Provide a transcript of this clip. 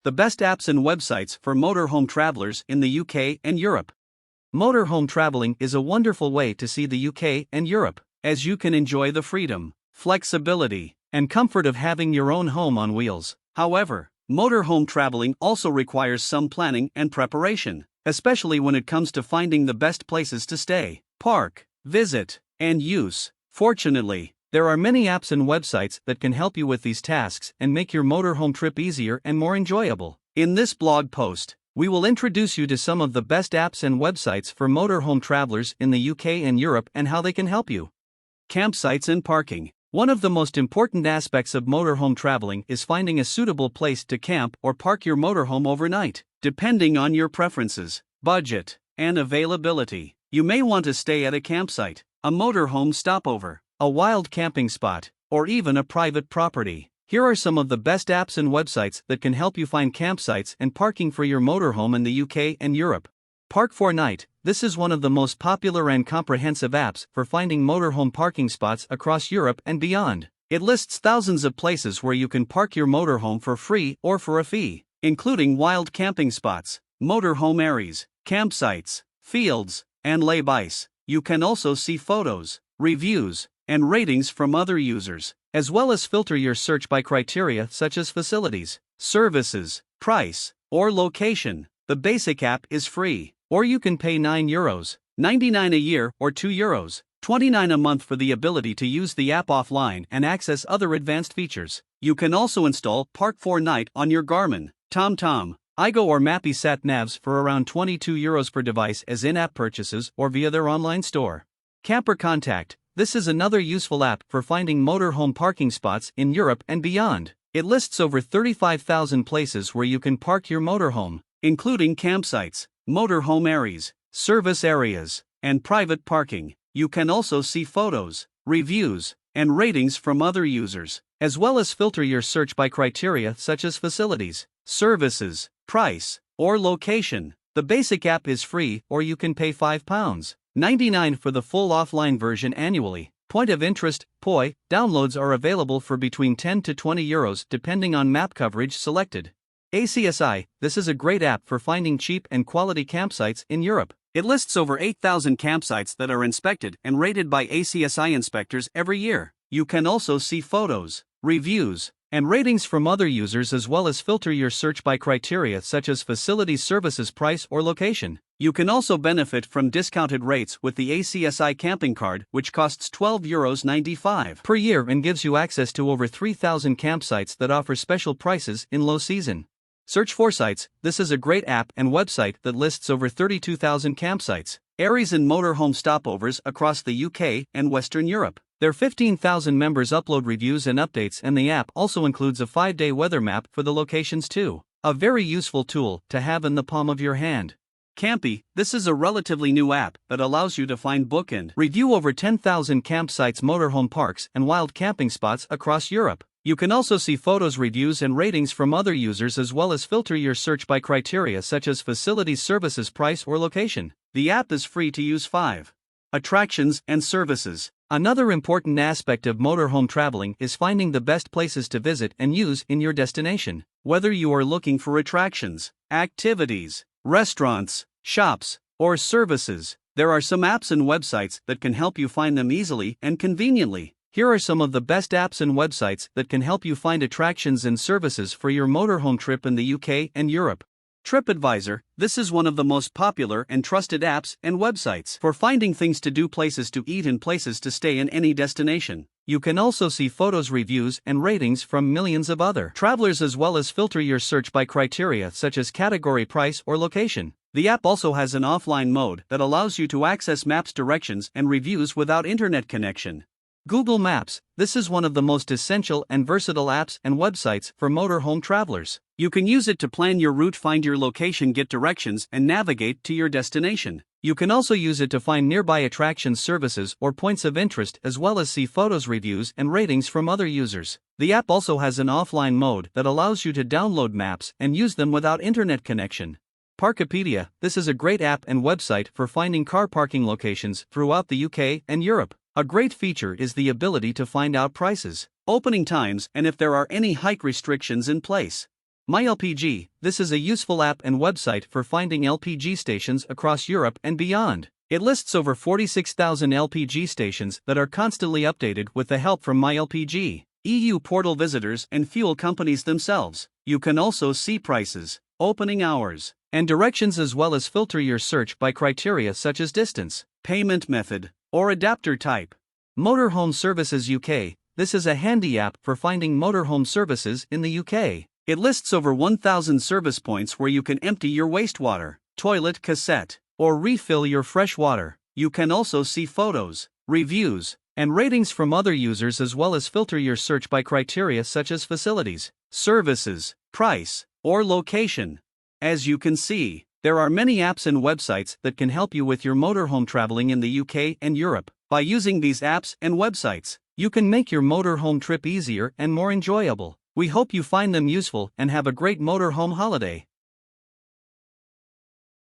the best apps and websites for motorhome travelers in the UK and Europe. Motorhome traveling is a wonderful way to see the UK and Europe, as you can enjoy the freedom, flexibility, and comfort of having your own home on wheels. However, motorhome traveling also requires some planning and preparation, especially when it comes to finding the best places to stay, park, visit, and use. Fortunately, there are many apps and websites that can help you with these tasks and make your motorhome trip easier and more enjoyable. In this blog post, we will introduce you to some of the best apps and websites for motorhome travelers in the UK and Europe and how they can help you. Campsites and parking. One of the most important aspects of motorhome traveling is finding a suitable place to camp or park your motorhome overnight. Depending on your preferences, budget, and availability, you may want to stay at a campsite, a motorhome stopover, a wild camping spot, or even a private property. Here are some of the best apps and websites that can help you find campsites and parking for your motorhome in the UK and Europe. Park4Night. This is one of the most popular and comprehensive apps for finding motorhome parking spots across Europe and beyond. It lists thousands of places where you can park your motorhome for free or for a fee, including wild camping spots, motorhome areas, campsites, fields, and lay-bys. You can also see photos, reviews, and ratings from other users, as well as filter your search by criteria such as facilities, services, price, or location. The basic app is free, or you can pay €9.99 a year or €2.29 a month for the ability to use the app offline and access other advanced features. You can also install Park4Night on your Garmin, TomTom, iGo or Mappy sat navs for around €22 per device as in-app purchases or via their online store. Camper Contact. This is another useful app for finding motorhome parking spots in Europe and beyond. It lists over 35,000 places where you can park your motorhome, including campsites, motorhome areas, service areas, and private parking. You can also see photos, reviews, and ratings from other users, as well as filter your search by criteria such as facilities, services, price, or location. The basic app is free, or you can pay £5.99 for the full offline version annually. Point of interest, POI, downloads are available for between €10 to €20 depending on map coverage selected. ACSI. This is a great app for finding cheap and quality campsites in Europe. It lists over 8,000 campsites that are inspected and rated by ACSI inspectors every year. You can also see photos, reviews, and ratings from other users as well as filter your search by criteria such as facilities, services, price, or location. You can also benefit from discounted rates with the ACSI camping card, which costs €12.95 per year and gives you access to over 3,000 campsites that offer special prices in low season. Search4Sites. This is a great app and website that lists over 32,000 campsites, areas and motorhome stopovers across the UK and Western Europe. Their 15,000 members upload reviews and updates, and the app also includes a 5-day weather map for the locations too. A very useful tool to have in the palm of your hand. Campy. This is a relatively new app that allows you to find, book, and review over 10,000 campsites, motorhome parks, and wild camping spots across Europe. You can also see photos, reviews, and ratings from other users as well as filter your search by criteria such as facilities, services, price, or location. The app is free to use. 5. Attractions and services. Another important aspect of motorhome traveling is finding the best places to visit and use in your destination. Whether you are looking for attractions, activities, restaurants, shops, or services, there are some apps and websites that can help you find them easily and conveniently. Here are some of the best apps and websites that can help you find attractions and services for your motorhome trip in the UK and Europe. TripAdvisor. This is one of the most popular and trusted apps and websites for finding things to do, places to eat, and places to stay in any destination. You can also see photos, reviews, and ratings from millions of other travelers as well as filter your search by criteria such as category, price, or location. The app also has an offline mode that allows you to access maps, directions, and reviews without internet connection. Google Maps. This is one of the most essential and versatile apps and websites for motorhome travelers. You can use it to plan your route, find your location, get directions, and navigate to your destination. You can also use it to find nearby attractions, services, or points of interest as well as see photos, reviews, and ratings from other users. The app also has an offline mode that allows you to download maps and use them without internet connection. Parkopedia. This is a great app and website for finding car parking locations throughout the UK and Europe. A great feature is the ability to find out prices, opening times, and if there are any hike restrictions in place. MyLPG, this is a useful app and website for finding LPG stations across Europe and beyond. It lists over 46,000 LPG stations that are constantly updated with the help from MyLPG, EU portal visitors and fuel companies themselves. You can also see prices, opening hours, and directions, as well as filter your search by criteria such as distance, payment method, or adapter type. Motorhome Services UK, this is a handy app for finding motorhome services in the UK. It lists over 1,000 service points where you can empty your wastewater, toilet cassette, or refill your fresh water. You can also see photos, reviews, and ratings from other users, as well as filter your search by criteria such as facilities, services, price, or location. As you can see, there are many apps and websites that can help you with your motorhome traveling in the UK and Europe. By using these apps and websites, you can make your motorhome trip easier and more enjoyable. We hope you find them useful and have a great motorhome holiday.